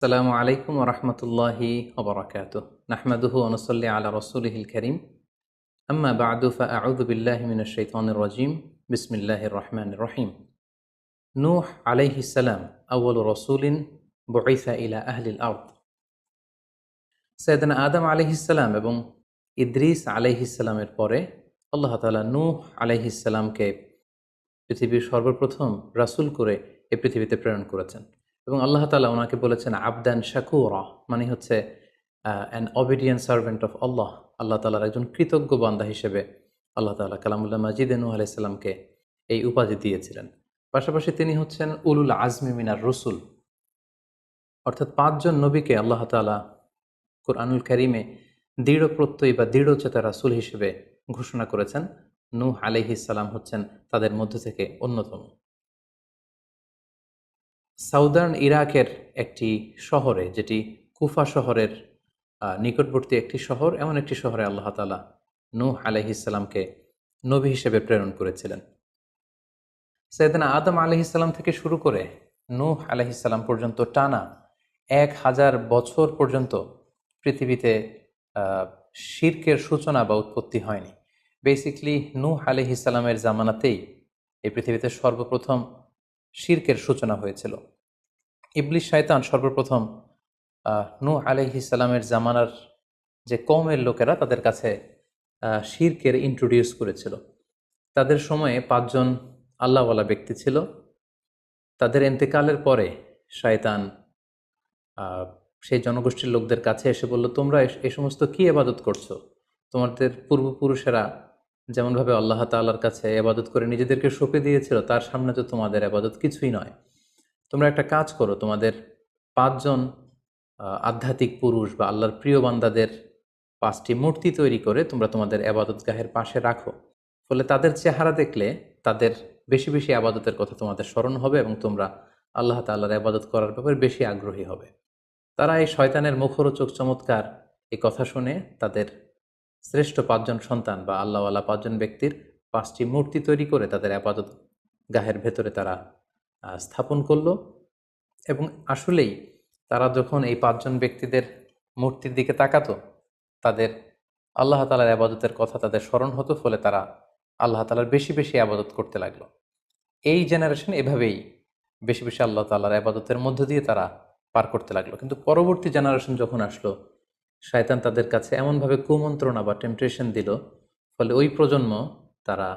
আসসালামু আলাইকুম ওরহমতুল্লাহি ওবরাকাতুহ। নাহমাদুহু ওয়া নুসাল্লি আলা রাসূলিহিল কারীম। আম্মা বা'দু ফাআউযু বিল্লাহি মিনাশ শাইতানির রাজীম। বিসমিল্লাহির রহমানির রহিম। নূহ আলাইহিস সালাম আউয়ালু রাসূলিন বুইসা ইলা আহলিল আরদ। সাইয়েদনা আদম আলাইহিস সালাম এবং ইদ্রিস আলাইহিস সালামের পরে আল্লাহ তাআলা নূহ আলাইহিস সালামকে পৃথিবীর সর্বপ্রথম রাসূল করে এই পৃথিবীতে প্রেরণ করেছেন এবং আল্লাহ তাআলা ওনাকে বলেছেন আবদান শাকুরা, মানে হচ্ছে অ্যান অবিডিয়েন্ট সার্ভেন্ট অফ আল্লাহ। আল্লাহ তাআলার একজন কৃতজ্ঞ বান্দা হিসেবে আল্লাহ তাআলা কালামুল্লাহ মাজিদে নূহ আলাইহিস সালামকে এই উপাধি দিয়েছিলেন। পাশাপাশি তিনি হচ্ছেন উলুল আজমি মিনার রসুল, অর্থাৎ ৫ জন নবীকে আল্লাহ তাআলা কুরআনুল কারীমে দৃঢ় প্রত্যয়ী বা দৃঢ়চেতা রাসূল হিসেবে ঘোষণা করেছেন। নূহ আলাইহিস সালাম হচ্ছেন তাদের মধ্য থেকে অন্যতম। সাউদার্ন ইরাকের একটি শহরে, যেটি কুফা শহরের নিকটবর্তী একটি শহর, এমন একটি শহরে আল্লাহ তাআলা নূহ আলাইহিস সালামকে নবী হিসেবে প্রেরণ করেছিলেন। সাইয়েদনা আদম আলাইহিস সালাম থেকে শুরু করে নূহ আলাইহিস সালাম পর্যন্ত টানা ১,০০০ বছর পর্যন্ত পৃথিবীতে শিরকের সূচনা বা উৎপত্তি হয়নি। বেসিকলি নূহ আলাইহিস সালামের জামানাতেই এই পৃথিবীতে সর্বপ্রথম শিরকের সূচনা হয়েছিল। ইবলিস শয়তান সর্বপ্রথম নূহ আলাইহিস সালামের জামানার যে কওমের লোকেরা তাদের কাছে শিরকের ইন্ট্রোডিউস করেছিল। তাদের সময়ে ৫ জন আল্লাহওয়ালা ব্যক্তি ছিল। তাদের ইন্তেকালের পরে শয়তান সেই জনগোষ্ঠীর লোকদের কাছে এসে বলল, তোমরা এই সমস্ত কি ইবাদত করছো? তোমাদের পূর্বপুরুষেরা যেমনভাবে আল্লাহ তাআলার কাছে ইবাদত করে নিজেদেরকে সঁপে দিয়েছিল, তার সামনে তো তোমাদের ইবাদত কিছুই নয়। তোমরা একটা কাজ করো, তোমাদের ৫ জন আধ্যাত্মিক পুরুষ বা আল্লাহর প্রিয় বান্দাদের ৫টি মূর্তি তৈরি করে তোমরা তোমাদের ইবাদতগাহের পাশে রাখো। ফলে তাদের চেহারা দেখলে তাদের বেশি বেশি ইবাদতের কথা তোমাদের স্মরণ হবে এবং তোমরা আল্লাহ তাআলার ইবাদত করার ব্যাপারে বেশি আগ্রহী হবে। তারা এই শয়তানের মুখরোচক চমৎকার এই কথা শুনে তাদের শ্রেষ্ঠ ৫ জন সন্তান বা আল্লাহওয়ালা ৫ জন ব্যক্তির ৫টি মূর্তি তৈরি করে তাদের ইবাদত গাহের ভেতরে তারা স্থাপন করলো। এবং আসলেই তারা যখন এই ৫ জন ব্যক্তিদের মূর্তির দিকে তাকাতো, তাদের আল্লাহ তাআলার ইবাদতের কথা তাদের স্মরণ হতো, ফলে তারা আল্লাহ তাআলার বেশি বেশি ইবাদত করতে লাগলো। এই জেনারেশন এভাবেই বেশি বেশি আল্লাহ তাআলার ইবাদতের মধ্য দিয়ে তারা পার করতে লাগলো। কিন্তু পরবর্তী জেনারেশন যখন আসলো, শয়তান তাদের কাছে এমনভাবে কুমন্ত্রণা বা টেম্পটেশন দিল, ফলে ওই প্রজন্ম তারা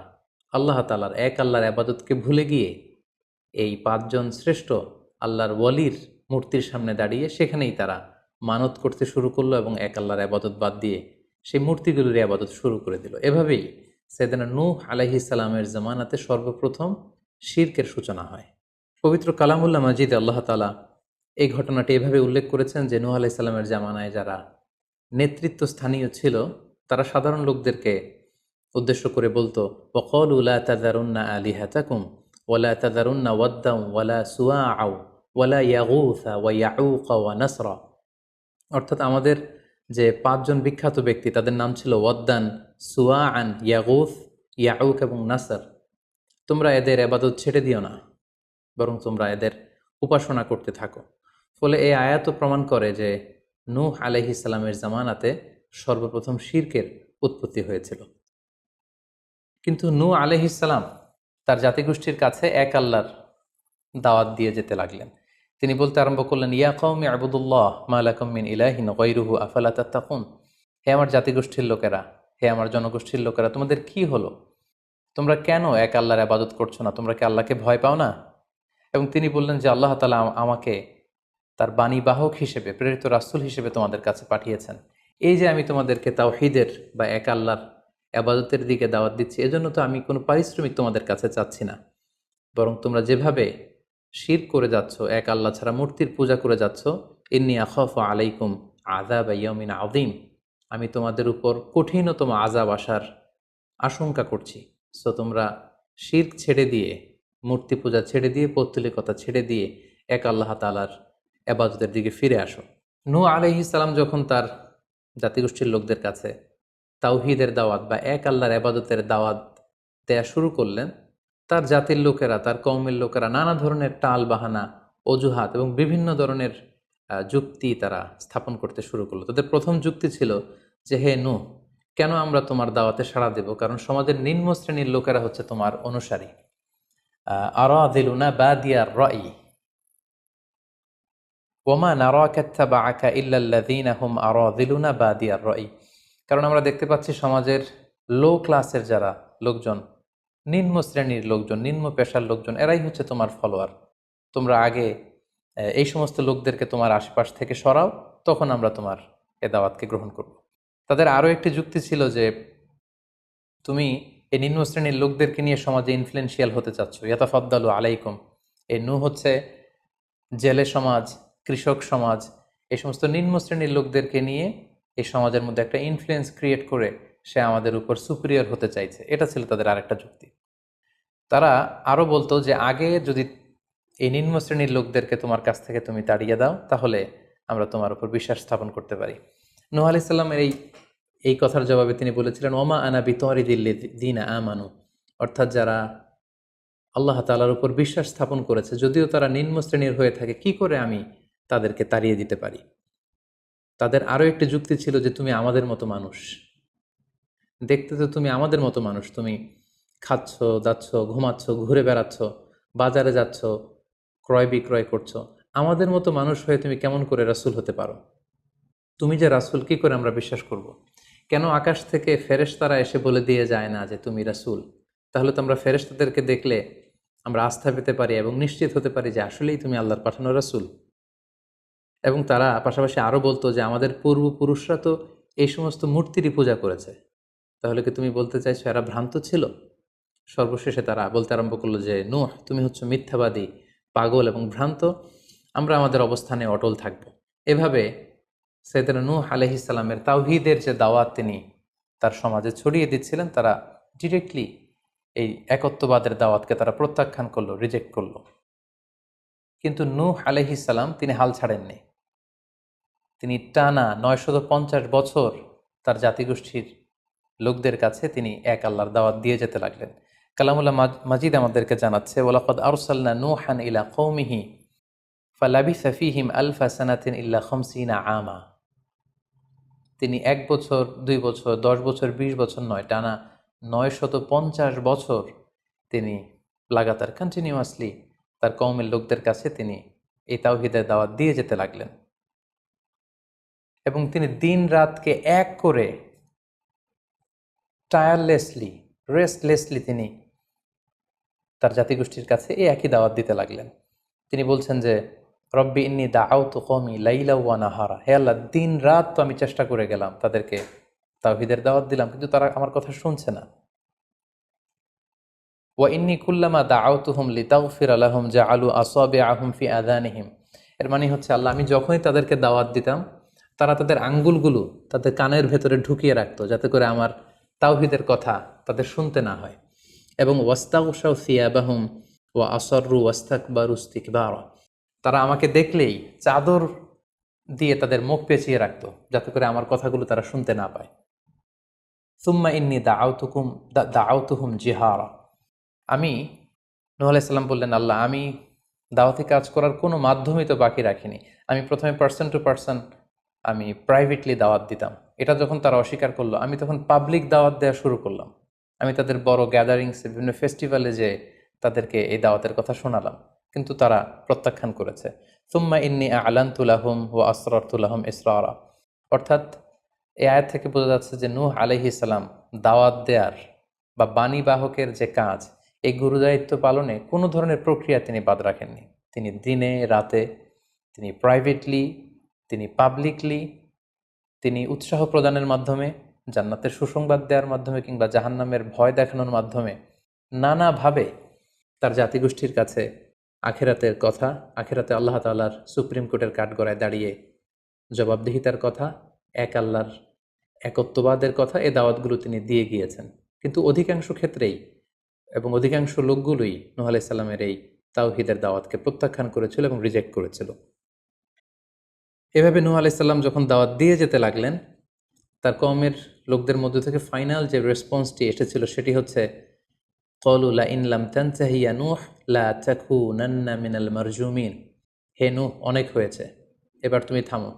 আল্লাহ তাআলার এক আল্লাহর ইবাদতকে ভুলে গিয়ে এই ৫ জন শ্রেষ্ঠ আল্লাহর ওয়ালির মূর্তির সামনে দাঁড়িয়ে সেখানেই তারা মানত করতে শুরু করলো এবং এক আল্লাহর ইবাদত বাদ দিয়ে সেই মূর্তিগুলোর ইবাদত শুরু করে দিল। এভাবেই সাইয়েদনা নূহ আলাইহিস সালামের জামানাতে সর্বপ্রথম শিরকের সূচনা হয়। পবিত্র কালামুল্লাহ মাজিদে আল্লাহ তাআলা এই ঘটনাটি এভাবে উল্লেখ করেছেন যে নূহ আলাইহিস সালামের জামানায় যারা নেতৃত্ব স্থানীয় ছিল, তারা সাধারণ লোকদেরকে উদ্দেশ্য করে বলতো, ওয়াকালু লা তাযারুন্না আলিহাতাকুম ওয়ালা তাযারুন্না ওয়াদ্দাম ওয়ালা সুওয়াআ ওয়ালা ইয়াগুসা ওয়া ইয়াউকা ওয়া নাসরা। অর্থাৎ আমাদের যে ৫ জন বিখ্যাত ব্যক্তি, তাদের নাম ছিল ওয়াদ্দান, সুওয়াআন, ইয়াগুস, ইয়াউক এবং নাসর। তোমরা এদের ইবাদত ছেড়ে দিও না, বরং তোমরা এদের উপাসনা করতে থাকো। ফলে এই আয়াত প্রমাণ করে যে নূহ আলাইহিস সালামের জামানাতে সর্বপ্রথম শিরকের উৎপত্তি হয়েছিল। কিন্তু নূহ আলাইহিস সালাম তার জাতিগোষ্ঠীর কাছে এক আল্লাহর দাওয়াত দিয়ে যেতে লাগলেন। তিনি বলতে আরম্ভ করলেন, ইয়া কওমি আবুদুল্লাহ মা লাকুম মিন ইলাহিন গায়রুহু আফালা তাত্তাকুন। হে আমার জাতিগোষ্ঠীর লোকেরা, হে আমার জনগোষ্ঠীর লোকেরা, তোমাদের কি হলো? তোমরা কেন এক আল্লাহর ইবাদত করছো না? তোমরা কি আল্লাহকে ভয় পাও না? এবং তিনি বললেন যে আল্লাহ তাআলা আমাকে তার বাণীবাহক হিসেবে, প্রেরিত রাসূল হিসেবে তোমাদের কাছে পাঠিয়েছেন। এই যে আমি তোমাদেরকে তাওহীদের বা এক আল্লাহর ইবাদতের দিকে দাওয়াত দিচ্ছি, এজন্য তো আমি কোনো পারিশ্রমিক তোমাদের কাছে চাচ্ছি না, বরং তোমরা যেভাবে শিরক করে যাচ্ছ, এক আল্লাহ ছাড়া মূর্তির পূজা করে যাচ্ছ, ইন্নী আখাফু আলাইকুম আযাবা ইয়াউমিন আযীম, আমি তোমাদের উপর কঠিনতম আযাব আসার আশঙ্কা করছি। সো তোমরা শিরক ছেড়ে দিয়ে, মূর্তি পূজা ছেড়ে দিয়ে, পৌত্তলিকতা ছেড়ে দিয়ে এক আল্লাহ তাআলার ইবাদতের দিকে ফিরে আসো। নূহ আলাইহিস সালাম যখন তার জাতিগোষ্ঠীর লোকদের কাছে তাওহীদের দাওয়াত বা এক আল্লাহর ইবাদতের দাওয়াত দেয়া শুরু করলেন, তার জাতির লোকেরা, তার কওমের লোকেরা নানা ধরনের টাল বাহানা, অজুহাত এবং বিভিন্ন ধরনের যুক্তি তারা স্থাপন করতে শুরু করলো। তাদের প্রথম যুক্তি ছিল যে, হে নূহ, কেন আমরা তোমার দাওয়াতে সাড়া দেব? কারণ সমাজের নিম্ন শ্রেণীর লোকেরা হচ্ছে তোমার অনুসারী। আরাযিলুনা বাদিয়ার রাই ওমা নারাকা ইত্তাবাআকা ইল্লাল্লাযীনা হুম আরাযিলুনা বাদিয়ার রাই। কারণ আমরা দেখতে পাচ্ছি সমাজের লো ক্লাসের যারা লোকজন, নিম্ন শ্রেণীর লোকজন, নিম্ন পেশার লোকজন, এরাই হচ্ছে তোমার ফলোয়ার। তোমরা আগে এই সমস্ত লোকদেরকে তোমার আশপাশ থেকে সরাও, তখন আমরা তোমার এ দাওয়াতকে গ্রহণ করব। তাদের আরও একটি যুক্তি ছিল যে, তুমি এই নিম্ন শ্রেণীর লোকদেরকে নিয়ে সমাজে ইনফ্লুয়েন্সিয়াল হতে চাচ্ছ। ইয়াতাফাদ্দালু আলাইকুম। এই নূহ হচ্ছে জেলে সমাজ, কৃষক সমাজ, এই সমস্ত নিম্ন শ্রেণীর লোকদেরকে নিয়ে এই সমাজের মধ্যে একটা ইনফ্লুয়েন্স ক্রিয়েট করে সে আমাদের উপর সুপিরিয়র হতে চাইছে। এটা ছিল তাদের আরেকটা যুক্তি। তারা আরও বলতো যে, আগে যদি এই নিম্ন শ্রেণীর লোকদেরকে তোমার কাছ থেকে তুমি তাড়িয়ে দাও, তাহলে আমরা তোমার উপর বিশ্বাস স্থাপন করতে পারি। নূহ আলাইহিস সালামের এই কথার জবাবে তিনি বলেছিলেন, ওমা আনা বিতারিদিল্লাযীনা আমানু, অর্থাৎ যারা আল্লাহ তাআলার উপর বিশ্বাস স্থাপন করেছে, যদিও তারা নিম্ন শ্রেণীর হয়ে থাকে, কি করে আমি তাদেরকে তাড়িয়ে দিতে পারি? তাদের আরও একটি যুক্তি ছিল যে, তুমি আমাদের মতো মানুষ, দেখতে তো তুমি আমাদের মতো মানুষ, তুমি খাচ্ছ, যাচ্ছ, ঘুমাচ্ছ, ঘুরে বেড়াচ্ছ, বাজারে যাচ্ছ, ক্রয় বিক্রয় করছো, আমাদের মতো মানুষ হয়ে তুমি কেমন করে রাসূল হতে পারো? তুমি যে রাসূল, কি করে আমরা বিশ্বাস করব? কেন আকাশ থেকে ফেরেশতারা এসে বলে দিয়ে যায় না যে তুমি রাসূল? তাহলে তো আমরা ফেরেশতাদেরকে দেখলে আমরা আস্থা পেতে পারি এবং নিশ্চিত হতে পারি যে আসলেই তুমি আল্লাহর পাঠানো রাসূল। এবং তারা পাশাপাশি আরও বলতো যে, আমাদের পূর্বপুরুষরা তো এই সমস্ত মূর্তিরই পূজা করেছে, তাহলে কি তুমি বলতে চাইছো এরা ভ্রান্ত ছিল? সর্বশেষে তারা বলতে আরম্ভ করলো যে, নূহ, তুমি হচ্ছে মিথ্যাবাদী, পাগল এবং ভ্রান্ত, আমরা আমাদের অবস্থানে অটল থাকব। এভাবে সাইয়েদনা নূহ আলাইহিস সালামের তাওহীদের যে দাওয়াত তিনি তার সমাজে ছড়িয়ে দিচ্ছিলেন, তারা ডিরেক্টলি এই একত্ববাদের দাওয়াতকে তারা প্রত্যাখ্যান করলো, রিজেক্ট করলো। কিন্তু নূহ আলাইহিস সালাম তিনি হাল ছাড়েননি। তিনি টানা ৯৫০ বছর তার জাতিগোষ্ঠীর লোকদের কাছে তিনি এক আল্লাহর দাওয়াত দিয়ে যেতে লাগলেন। কালামুল্লাহ মাজিদ আমাদেরকে জানাচ্ছে, ওয়ালাকাদ আরসালনা নূহান ইলা কওমিহি ফালাবিসা ফীহিম আলফা সানাতিন ইল্লা ৫০ আমা। তিনি ১ বছর, ২ বছর, ১০ বছর, ২০ বছর নয়, টানা ৯৫০ বছর তিনি লাগাতার কন্টিনিউয়াসলি তার কওমের লোকদের কাছে তিনি এই তাওহীদের দাওয়াত দিয়ে যেতে লাগলেন। এবং তিনি দিন রাতকে এক করে টায়ারলেসলি, রেস্টলেসলি তিনি তার জাতিগোষ্ঠীর কাছে এই একই দাওয়াত দিতে লাগলেন। তিনি বলছেন যে, রব্বি ইন্নী দাআউতু কওমি লাইলা ওয়া নাহারা, হে আল্লাহ, দিন রাত তো আমি চেষ্টা করে গেলাম, তাদেরকে তাওহীদের দাওয়াত দিলাম, কিন্তু তারা আমার কথা শুনছে না। ওয়া ইন্নী কুল্লামা দাআউতুহুম লিতাগফিরা লাহুম জাআলু আসাবিআহুম ফি আযানিহিম। এর মানে হচ্ছে, আল্লাহ, আমি যখনই তাদেরকে দাওয়াত দিতাম, তারা তাদের আঙ্গুলগুলো তাদের কানের ভেতরে ঢুকিয়ে রাখতো, যাতে করে আমার তাওহীদের কথা তাদের শুনতে না হয়। এবং ওয়াস্তাগশাউ সিয়াবাহুম ওয়া আসররু ওয়াস্তাকবারু ইস্তিকবারা, তারা আমাকে দেখলেই চাদর দিয়ে তাদের মুখ পেঁচিয়ে রাখতো, যাতে করে আমার কথাগুলো তারা শুনতে না পায়। সুম্মা ইন্নী দাআউতুহুম জিহারা। আমি, নূহ আলাইহিস সালাম বললেন, আল্লাহ, আমি দাওয়াতি কাজ করার কোনো মাধ্যমই তো বাকি রাখিনি। আমি প্রথমে পার্সন টু পার্সন আমি প্রাইভেটলি দাওয়াত দিতাম। এটা যখন তারা অস্বীকার করলো, আমি তখন পাবলিক দাওয়াত দেওয়া শুরু করলাম। আমি তাদের বড় গ্যাদারিংসে, বিভিন্ন ফেস্টিভ্যালে যে তাদেরকে এই দাওয়াতের কথা শোনালাম, কিন্তু তারা প্রত্যাখ্যান করেছে। সুম্মা ইন্নী আ'লানতু লাহুম ওয়া আসরারতু লাহুম ইসরারা। অর্থাৎ এই আয়াত থেকে বোঝা যাচ্ছে যে, নূহ আলাইহিস সালাম দাওয়াত দেয়ার বা বাণী বাহকের যে কাজ, এই গুরুদায়িত্ব পালনে কোনো ধরনের প্রক্রিয়া তিনি বাদ রাখেননি। তিনি দিনে রাতে, তিনি প্রাইভেটলি, তিনি পাবলিকলি, তিনি উৎসাহ প্রদানের মাধ্যমে, জান্নাতের সুসংবাদ দেওয়ার মাধ্যমে, কিংবা জাহান্নামের ভয় দেখানোর মাধ্যমে নানাভাবে তার জাতিগোষ্ঠীর কাছে আখিরাতের কথা, আখিরাতে আল্লাহ তাআলার সুপ্রিম কোর্টের কাঠগড়ায় দাঁড়িয়ে জবাবদিহিতার কথা, এক আল্লাহর একত্ববাদের কথা, এ দাওয়াতগুলো তিনি দিয়ে গিয়েছেন। কিন্তু অধিকাংশ ক্ষেত্রেই এবং অধিকাংশ লোকগুলোই নূহ আলাইহিস সালামের এই তাওহীদের দাওয়াতকে প্রত্যাখ্যান করেছিল এবং রিজেক্ট করেছিল। এভাবে নূহ আলাইহিস সালাম যখন দাওয়াত দিয়ে যেতে লাগলেন, তার কওমের লোকদের মধ্যে থেকে ফাইনাল যে রেসপন্সটি এসেছিল সেটি হচ্ছে, ক্বালু লাইন লাম তানতাহি ইয়া নূহ লা তাকুনান্না মিনাল মারজুমিন। হে নূহ, অনেক হয়েছে, এবার তুমি থামো,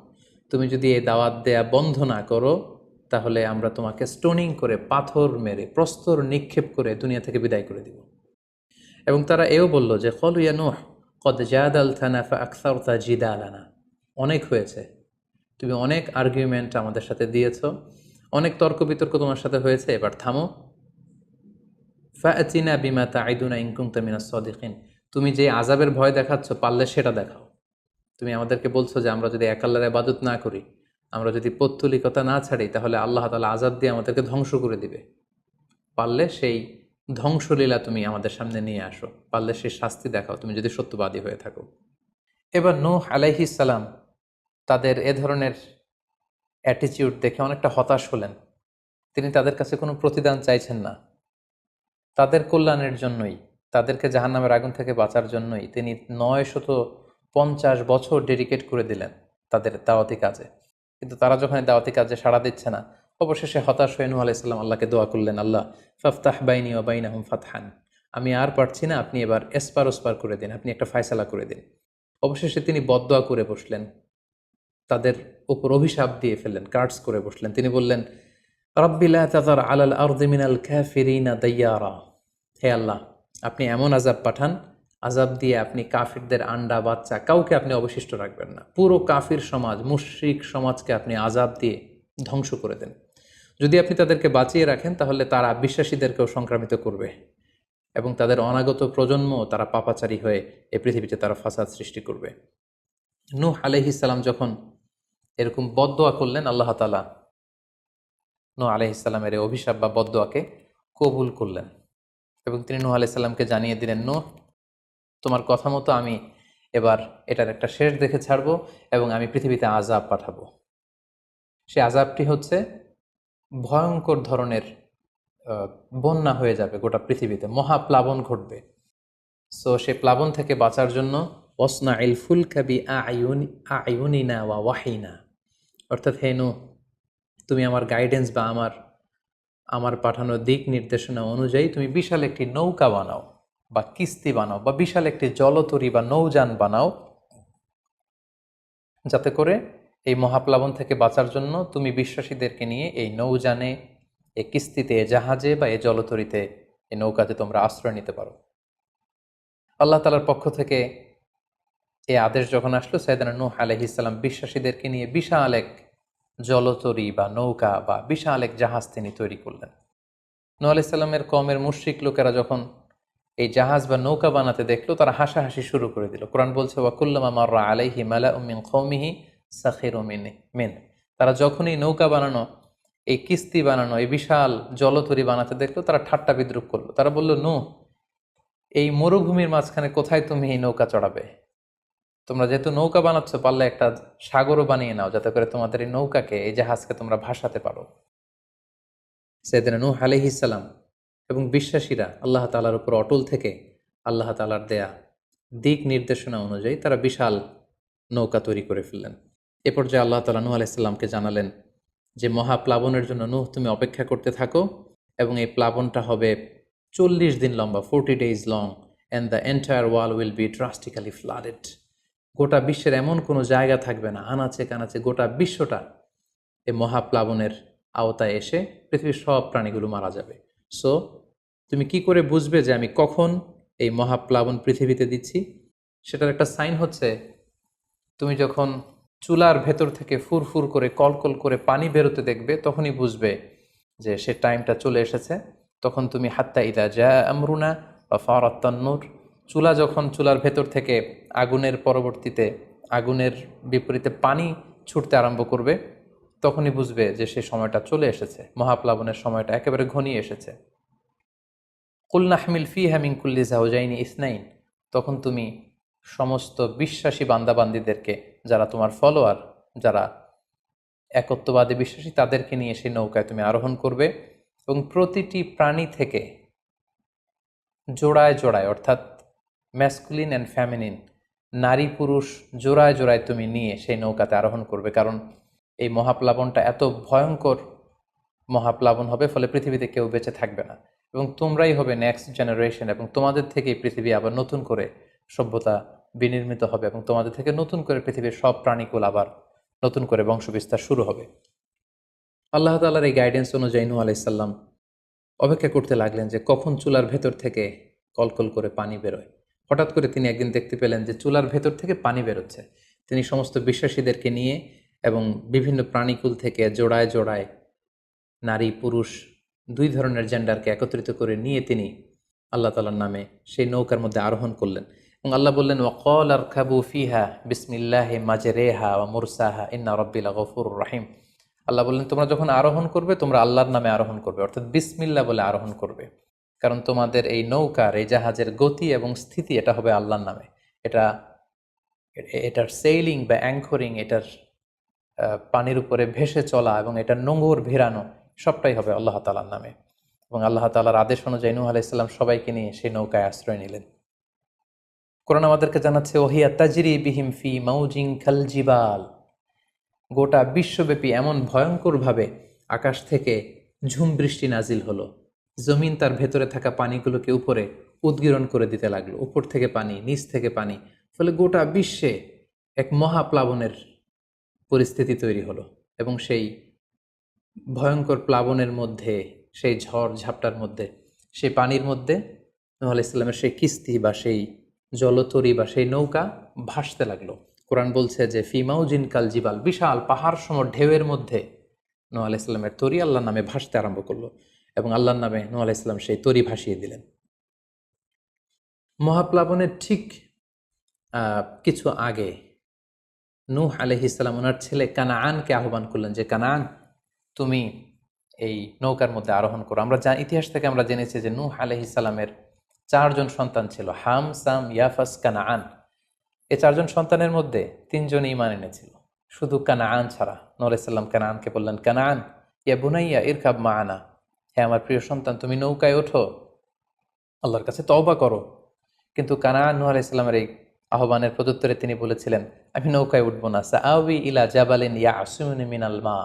তুমি যদি এই দাওয়াত দেয়া বন্ধ না করো তাহলে আমরা তোমাকে স্টোনিং করে, পাথর মেরে, প্রস্তর নিক্ষেপ করে দুনিয়া থেকে বিদায় করে দিব। এবং তারা এও বলল যে কলু ইয়া নূহ কদ জাদালতানা ফাআকসারতা জিদালানা, অনেক হয়েছে, তুমি অনেক আর্গুমেন্ট আমাদের সাথে দিয়েছো, অনেক তর্ক বিতর্ক তোমার সাথে হয়েছে, এবার থামো। ফাআতিনা বিমা তাইদুনা ইন কুনতা মিনাস সাদিকিন, তুমি যে আযাবের ভয় দেখাচ্ছ পারলে সেটা দেখাও। তুমি আমাদেরকে বলছো যে আমরা যদি এক আল্লাহর ইবাদত না করি, আমরা যদি পৌত্তলিকতা না ছাড়ি, তাহলে আল্লাহ তাআলা আযাব দিয়ে আমাদেরকে ধ্বংস করে দিবে। পারলে সেই ধ্বংসলীলা তুমি আমাদের সামনে নিয়ে আসো, পারলে সেই শাস্তি দেখাও, তুমি যদি সত্যবাদী হয়ে থাকো। এবার নূহ আলাইহিস সালাম তাদের এ ধরনের অ্যাটিটিউড দেখে অনেকটা হতাশ হলেন। তিনি তাদের কাছে কোনো প্রতিদান চাইছেন না, তাদের কল্যাণের জন্যই, তাদেরকে জাহান্নামের আগুন থেকে বাঁচার জন্যই তিনি 950 বছর ডেডিকেট করে দিলেন তাদের দাওয়াতি কাজে। কিন্তু তারা যখন এই দাওয়াতি কাজে সাড়া দিচ্ছে না, অবশেষে হতাশ হয়ে নূহ আলাইহিস সালাম আল্লাহকে দোয়া করলেন, আল্লাহ ফাফতাহ বাইনি ওয়া বাইনাহুম ফাতহান, আমি আর পারছি না, আপনি এবার এসপার ওসপার করে দিন, আপনি একটা ফয়সালা করে দিন। অবশেষে তিনি বদদোয়া করে বসলেন, তাদের উপর অভিশাপ দিয়ে ফেললেন, কার্ডস করে বসলেন। তিনি বললেন, রাব্বি লা তাযার আলাল আরদি মিনাল কাফিরিনা দাইয়ারা, হে আল্লাহ, আপনি এমন আযাব পাঠান, আযাব দিয়ে আপনি কাফিরদের আন্ডা বাচ্চা কাউকে আপনি অবশিষ্ট রাখবেন না, পুরো কাফির সমাজ, মুশরিক সমাজকে আপনি আযাব দিয়ে ধ্বংস করে দেন। যদি আপনি তাদেরকে বাঁচিয়ে রাখেন তাহলে তারা বিশ্বাসীদেরকেও সংক্রামিত করবে এবং তাদের অনাগত প্রজন্ম তারা পাপাচারী হয়ে এই পৃথিবীতে তারা ফাসাদ সৃষ্টি করবে। নূহ আলাইহিস সালাম যখন এরকম বদদোয়া করলেন, আল্লাহ তাআলা নূহ আলাইহিস সালামের এই অভিশাপ বা বদদোয়াকে কবুল করলেন এবং তিনি নূহ আলাইহিস সালামকে জানিয়ে দিলেন, নূহ, তোমার কথা মতো আমি এবার এটার একটা শেষ দেখে ছাড়বো এবং আমি পৃথিবীতে আযাব পাঠাবো। সে আযাবটি হচ্ছে ভয়ঙ্কর ধরনের বন্যা হয়ে যাবে গোটা পৃথিবীতে, মহাপ্লাবন ঘটবে। সো সে প্লাবন থেকে বাঁচার জন্য ওয়াসনাইল ফুলকা বিআইউনিনা ওয়া ওয়াহিনা, অর্থাৎ হে নূহ, তুমি আমার গাইডেন্স বা আমার পাঠানো দিক নির্দেশনা অনুযায়ী তুমি বিশাল একটি নৌকা বানাও বা কিস্তি বানাও বা বিশাল একটি জলতরী বা নৌযান বানাও, যাতে করে এই মহাপ্লাবন থেকে বাঁচার জন্য তুমি বিশ্বাসীদেরকে নিয়ে এই নৌযানে, এই কিস্তিতে, জাহাজে বা এই জলতরীতে, এই নৌকাতে তোমরা আশ্রয় নিতে পারো। আল্লাহ তাআলার পক্ষ থেকে এই আদেশ যখন আসলো, সাইয়েদনা নূহ আলাইহিস সালাম বিশ্বাসীদেরকে নিয়ে বিশাল এক জলতরী বা নৌকা বা বিশাল এক জাহাজ তিনি তৈরি করলেন। নূহ আলাইহিস সালামের কওমের মুশরিক লোকেরা যখন এই জাহাজ বা নৌকা বানাতে দেখলো, তারা হাসাহাসি শুরু করে দিল। কোরআন বলছে, ওয়া কুল্লামা মাররা আলাইহি মালাউম মিন কওমিহি সাখিরু মিন, তারা যখনই নৌকা বানানো, এই কিস্তি বানানো, এই বিশাল জলতরী বানাতে দেখলো, তারা ঠাট্টা বিদ্রুপ করলো। তারা বলল, নূহ, এই মরুভূমির মাঝখানে কোথায় তুমি এই নৌকা চড়াবে? তোমরা যেহেতু নৌকা বানাচ্ছ, পারলে একটা সাগরও বানিয়ে নাও, যাতে করে তোমাদের এই নৌকাকে, এই জাহাজকে তোমরা ভাসাতে পারো। সাইয়েদনা নূহ আলাইহিস সালাম এবং বিশ্বাসীরা আল্লাহ তাআলার উপর অটল থেকে আল্লাহ তাআলার দেয়া দিক নির্দেশনা অনুযায়ী তারা বিশাল নৌকা তৈরি করে ফেললেন। এ পর্যায়ে আল্লাহ তাআলা নূহ আলাইহিস সালামকে জানালেন যে মহাপ্লাবনের জন্য নূহ তুমি অপেক্ষা করতে থাকো এবং এই প্লাবনটা হবে 40 দিন লম্বা, 40 days long, and the entire wall will be drastically flooded. গোটা বিশ্বের এমন কোনো জায়গা থাকবে না, আনাচে কানাচে গোটা বিশ্বটা এই মহাপ্লাবনের আওতায় এসে পৃথিবীর সব প্রাণীগুলো মারা যাবে। সো তুমি কি করে বুঝবে যে আমি কখন এই মহাপ্লাবন পৃথিবীতে দিচ্ছি? সেটার একটা সাইন হচ্ছে, তুমি যখন চুলার ভেতর থেকে ফুরফুর করে, কলকল করে পানি বেরোতে দেখবে, তখনই বুঝবে যে সে টাইমটা চলে এসেছে। তখন তুমি হাত্তা ইদা জা আমরুনা বা ফারাত তান্নুর, চুলার ভেতর থেকে আগুনের পরবর্তীতে, আগুনের বিপরীতে পানি ছুটতে আরম্ভ করবে, তখনই বুঝবে যে সে সময়টা চলে এসেছে, মহাপ্লাবনের সময়টা একেবারে ঘনিয়ে এসেছে। কুল নাহমিল ফিহা মিন কুল্লি যাওজাইনি ইসনাইন, তখন তুমি সমস্ত বিশ্বাসী বান্দাবান্দিদেরকে, যারা তোমার ফলোয়ার, যারা একত্ববাদী বিশ্বাসী, তাদেরকে নিয়ে সেই নৌকায় তুমি আরোহণ করবে এবং প্রতিটি প্রাণী থেকে জোড়ায় জোড়ায়, অর্থাৎ ম্যাসকুলিন অ্যান্ড ফ্যামিনিন, নারী পুরুষ জোড়ায় জোড়ায় তুমি নিয়ে সেই নৌকাতে আরোহণ করবে। কারণ এই মহাপ্লাবনটা এত ভয়ঙ্কর মহাপ্লাবন হবে, ফলে পৃথিবীতে কেউ বেঁচে থাকবে না এবং তোমরাই হবে নেক্সট জেনারেশন এবং তোমাদের থেকেই পৃথিবী আবার নতুন করে সভ্যতা বিনির্মিত হবে এবং তোমাদের থেকে নতুন করে পৃথিবীর সব প্রাণীকুল আবার নতুন করে বংশবিস্তার শুরু হবে। আল্লাহ তাআলার এই গাইডেন্স অনুযায়ী নূহ আলাইহিস সালাম অপেক্ষা করতে লাগলেন যে কখন চুলার ভেতর থেকে কলকল করে পানি বেরোয়। হঠাৎ করে তিনি একদিন দেখতে পেলেন যে চুলার ভেতর থেকে পানি বেরোচ্ছে। তিনি সমস্ত বিশ্বাসীদেরকে নিয়ে এবং বিভিন্ন প্রাণীকুল থেকে জোড়ায় জোড়ায় নারী পুরুষ দুই ধরনের জেন্ডারকে একত্রিত করে নিয়ে তিনি আল্লাহ তাআলার নামে সেই নৌকার মধ্যে আরোহণ করলেন এবং আল্লাহ বললেন, ওয়াকাল আরকাবু ফিহা বিসমিল্লাহি মাজরেহা ওয়া মুরসাহা ইন্না রাব্বি লাগফুরুর রাহিম। আল্লাহ বললেন, তোমরা যখন আরোহণ করবে তোমরা আল্লাহর নামে আরোহণ করবে, অর্থাৎ বিসমিল্লাহ বলে আরোহণ করবে, কারণ তোমাদের এই নৌকার এই জাহাজের গতি এবং স্থিতি এটা হবে আল্লাহর নামে। এটার সেইলিং বা অ্যাঙ্করিং, এটার পানির উপরে ভেসে চলা এবং এটার নোঙর ভিড়ানো সবটাই হবে আল্লাহ তাআলার নামে। এবং আল্লাহ তাআলার আদেশ অনুযায়ী নূহ আলাইহিস সালাম সবাইকে নিয়ে সেই নৌকায় আশ্রয় নিলেন। কোরআন আমাদেরকে জানাচ্ছে, ওহিয়া তাজরি বিহিম ফি মাউজিন কাল জিবাল। গোটা বিশ্বব্যাপী এমন ভয়ঙ্করভাবে আকাশ থেকে ঝুম বৃষ্টি নাজিল হলো, জমিন তার ভেতরে থাকা পানিগুলোকে উপরে উদ্গীরণ করে দিতে লাগলো, উপর থেকে পানি, নিচ থেকে পানি, ফলে গোটা বিশ্বে এক মহাপ্লাবনের পরিস্থিতি তৈরি হলো। এবং সেই ভয়ঙ্কর প্লাবনের মধ্যে, সেই ঝড় ঝাপটার মধ্যে, সেই পানির মধ্যে নূহ আলাইহিস সালামের সেই কিস্তি বা সেই জলতরী বা সেই নৌকা ভাসতে লাগলো। কোরআন বলছে যে ফি মাউজিন কাল জিবাল, বিশাল পাহাড় সম ঢেউয়ের মধ্যে নূহ আলাইহিস সালামের তরী আল্লাহর নামে ভাসতে আরম্ভ করলো এবং আল্লাহর নামে নূহ আলাইহিস সালাম সেই তরী ভাসিয়ে দিলেন। মহাপ্লাবনের ঠিক কিছু আগে নূহ আলাইহিস সালাম ওনার ছেলে কানাআনকে আহ্বান করলেন যে, কানাআন, তুমি এই নৌকার মধ্যে আরোহণ করো। আমরা ইতিহাস থেকে আমরা জেনেছি যে নূহ আলাইহিস সালামের 4 জন সন্তান ছিল, হাম, সাম, ইয়াফাস, কানাআন। এই 4 জন সন্তানের মধ্যে 3 জন ঈমান এনেছিল, শুধু কানাআন ছাড়া। নূহ আলাইহিস সালাম কানাআনকে বললেন, কানাআন ইয়া বুনাইয়া ইরকাব মাআনা, হে আমার প্রিয় সন্তান, তুমি নৌকায় ওঠো, আল্লাহর কাছে তওবা করো। কিন্তু কানাআন নূহ আলাইহিস সালামের এই আহ্বানের প্রত্যুত্তরে তিনি বলেছিলেন, আমি নৌকায় উঠবো না, সাআবি ইলা জাবালিন ইয়াসিমুনি মিনাল মা,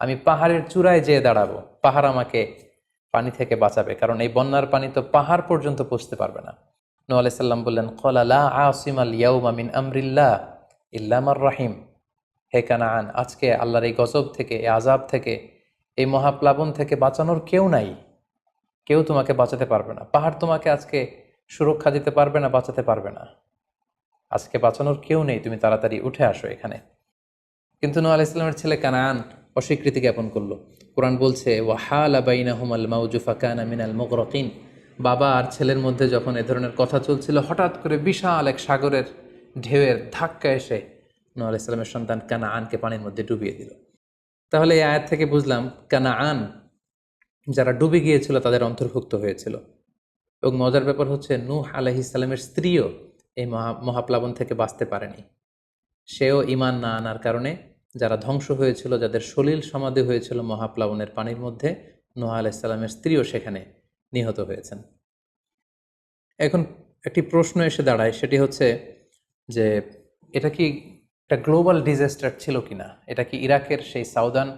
আমি পাহাড়ের চূড়ায় যেয়ে দাঁড়াবো, পাহাড় আমাকে পানি থেকে বাঁচাবে, কারণ এই বন্যার পানি তো পাহাড় পর্যন্ত পৌঁছতে পারবে না। নূহ আলাইহিস সালাম বললেন, ক্বালা লা আসিমাল ইয়াউমা মিন আমরিল্লাহ ইল্লা মার রাহিম, হে কানাআন, আজকে আল্লাহর এই গজব থেকে, এই আযাব থেকে, এই মহাপ্লাবন থেকে বাঁচানোর কেউ নাই, কেউ তোমাকে বাঁচাতে পারবে না। পাহাড় তোমাকে আজকে সুরক্ষা দিতে পারবে না, বাঁচাতে পারবে না, আজকে বাঁচানোর কেউ নেই, তুমি তাড়াতাড়ি উঠে আসো এখানে। কিন্তু নূহ আলাইহিস সালামের ছেলে কানাআন অস্বীকৃতি জ্ঞাপন করলো। কোরআন বলছে, ওয়াহালা বাইনাহুমাল মাউজু ফাকানা মিনাল মুগরাকিন, বাবা আর ছেলের মধ্যে যখন এ ধরনের কথা চলছিল, হঠাৎ করে বিশাল এক সাগরের ঢেউয়ের ধাক্কা এসে নূহ আলাইহিস সালামের সন্তান কানাআনকে পানির মধ্যে ডুবিয়ে দিল। তাহলে এই আয়াত থেকে বুঝলাম কানাআন যারা ডুবে গিয়েছিল তাদের অন্তর্ভুক্ত হয়েছিল। এবং মজার ব্যাপার হচ্ছে, নূহ আলাইহিস সালামের স্ত্রীও এই মহাপ্লাবন থেকে বাঁচতে পারেনি। সেও ঈমান না আনার কারণে যারা ধ্বংস হয়েছিল, যাদের সলিল সমাধি হয়েছিল মহাপ্লাবনের পানির মধ্যে, নূহ আলাইহিস সালামের স্ত্রীও সেখানে নিহত হয়েছেন। এখন একটি প্রশ্ন এসে দাঁড়ায়, সেটি হচ্ছে যে এটা কি একটা গ্লোবাল ডিজাস্টার ছিল কিনা? এটা কি ইরাকের সেই সাউদার্ন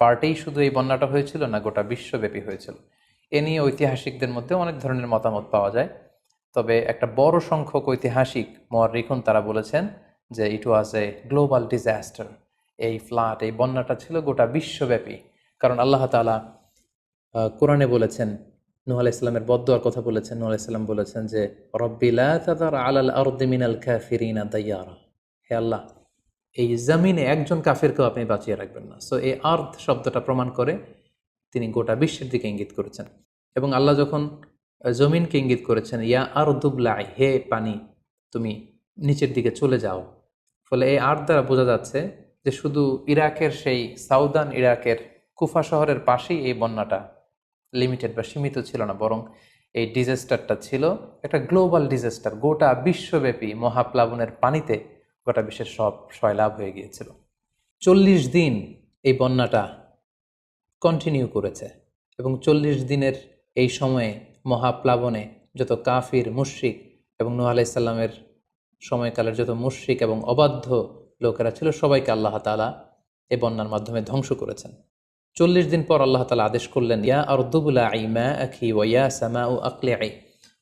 পার্টেই শুধু এই বন্যাটা হয়েছিল, না গোটা বিশ্বব্যাপী হয়েছিল? এ নিয়ে ঐতিহাসিকদের মধ্যে অনেক ধরনের মতামত পাওয়া যায়। তবে একটা বড় সংখ্যক ঐতিহাসিক মুআররিখুন তারা বলেছেন যে ইট ওয়াজ এ গ্লোবাল ডিজাস্টার। এই ফ্লাড, এই বন্যাটা ছিল গোটা বিশ্বব্যাপী। কারণ আল্লাহ তাআলা কোরআনে বলেছেন, নূহ আলাইহিস সালামের বদদুয়ার কথা বলেছেন। নূহ আলাইহিস সালাম বলেছেন যে, রব্বি লা তাযার আলাল আরদি মিনাল কাফিরিনা দাইয়ারা, হে আল্লাহ, এই জমিনে একজন কাফিরকেও আপনি বাঁচিয়ে রাখবেন না। সো এই আর্থ শব্দটা প্রমাণ করে তিনি গোটা বিশ্বের দিকে ইঙ্গিত করেছেন। এবং আল্লাহ যখন জমিনকে ইঙ্গিত করেছেন, ইয়া আরদুবলাই, হে পানি তুমি নিচের দিকে চলে যাও, ফলে এই আর্থ দ্বারা বোঝা যাচ্ছে যে শুধু ইরাকের সেই সাউদার্ন ইরাকের কুফা শহরের পাশেই এই বন্যাটা লিমিটেড বা সীমিত ছিল না, বরং এই ডিজাস্টারটা ছিল একটা গ্লোবাল ডিজাস্টার। গোটা বিশ্বব্যাপী মহাপ্লাবনের পানিতে গোটা বিশ্বের সব সয়লাভ হয়ে গিয়েছিল। 40 দিন এই বন্যাটা কন্টিনিউ করেছে এবং 40 দিনের এই সময়ে মহাপ্লাবনে যত কাফির, মুশরিক এবং নূহ আলাইহিস সালামের সময়কালের যত মুশরিক এবং অবাধ্য লোকেরা ছিল, সবাইকে আল্লাহ তাআলা এই বন্যার মাধ্যমে ধ্বংস করেছেন। 40 দিন পর আল্লাহ তাআলা আদেশ করলেন, ইয়া আরদু বুলাঈ মাআকি ওয়া ইয়া সামাউ আকলিঈ,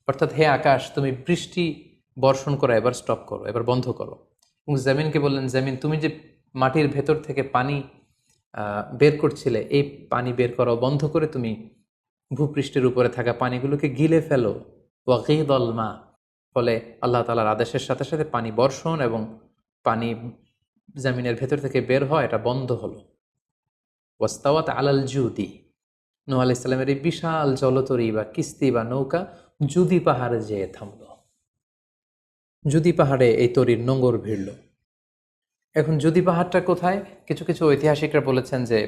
অর্থাৎ হে আকাশ, তুমি বৃষ্টি বর্ষণ করা এবার স্টপ করো, এবার বন্ধ করো। এবং জমিনকে বললেন, জমিন তুমি যে মাটির ভেতর থেকে পানি বের করছিলে, এই পানি বের করা বন্ধ করে তুমি ভূপৃষ্ঠের উপরে থাকা পানিগুলোকে গিলে ফেলো। ওয়াকিদল মা, ফলে আল্লাহ তাআলার আদেশের সাথে সাথে পানি বর্ষণ এবং পানি জমিনের ভেতর থেকে বের হয়, এটা বন্ধ হলো। ওয়াস্তাওয়াত আলাল জুদি, নূহ আলাইহিস সালামের এই বিশাল জলতরী বা কিস্তি বা নৌকা জুদি পাহাড়ে যেয়ে থামল। জুদি পাহাড়ে এই তরীর নোঙর ভিড়ল। এখন জুদি পাহাড়টা কোথায়? কিছু কিছু ঐতিহাসিকরা বলেছেন যে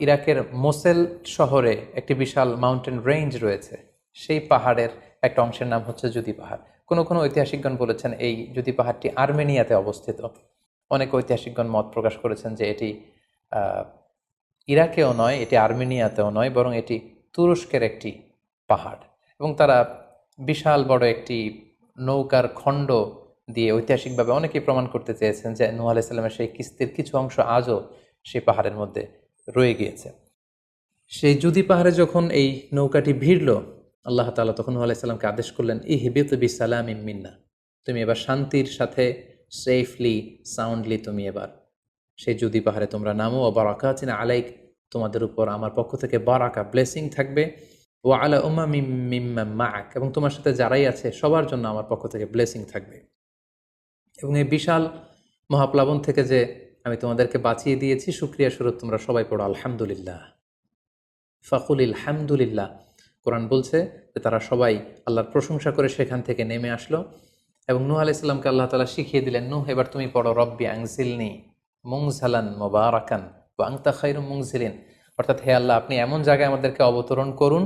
ইরাকের মোসেল শহরে একটি বিশাল মাউন্টেন রেঞ্জ রয়েছে, সেই পাহাড়ের একটা অংশের নাম হচ্ছে জুদি পাহাড়। কোনো কোনো ঐতিহাসিকগণ বলেছেন এই জুদি পাহাড়টি আর্মেনিয়াতে অবস্থিত। অনেক ঐতিহাসিকগণ মত প্রকাশ করেছেন যে এটি ইরাকেও নয়, এটি আর্মেনিয়াতেও নয়, বরং এটি তুরস্কের একটি পাহাড়। এবং তারা বিশাল বড় একটি নৌকার খণ্ড দিয়ে ঐতিহাসিকভাবে অনেকেই প্রমাণ করতে চেয়েছেন যে নূহ আলাইহিস সালামের সেই কিস্তির কিছু অংশ আজও সেই পাহাড়ের মধ্যে রয়ে গিয়েছে। সেই জুদি পাহাড়ে যখন এই নৌকাটি ভিড়ল, আল্লাহ তাআলা তখন নূহ আলাইহিস সালামকে আদেশ করলেন, ইহবিত বিসালামিন মিন্না, তুমি এবার শান্তির সাথে সেফলি সাউন্ডলি তুমি এবার সেই জুদি পাহাড়ে তোমরা নামো। ও বারাকাতিন আলাইক, তোমাদের উপর আমার পক্ষ থেকে বারাকা ব্লেসিং থাকবে। ও আলা উম্মামিম মিম্মান মাআক, এবং তোমার সাথে যারাই আছে সবার জন্য আমার পক্ষ থেকে ব্লেসিং থাকবে। এবং এই বিশাল মহাপ্লাবন থেকে যে আমি তোমাদেরকে বাঁচিয়ে দিয়েছি, শুকরিয়া স্বরূপ তোমরা সবাই পড়ো আলহামদুলিল্লাহ। ফাকুলিল হামদুলিল্লাহ। কোরআন বলছে যে তারা সবাই আল্লাহর প্রশংসা করে সেখান থেকে নেমে আসলো। এবং নূহ আলাইহিস সালামকে আল্লাহ তাআলা শিখিয়ে দিলেন, নূহ এবার তুমি পড়ো রব্বি আনজিলনি মুনজালান মুবারাকান ওয়া আনতা খায়রুম মুনজিলিন, অর্থাৎ হে আল্লাহ, আপনি এমন জায়গায় আমাদেরকে অবতরণ করুন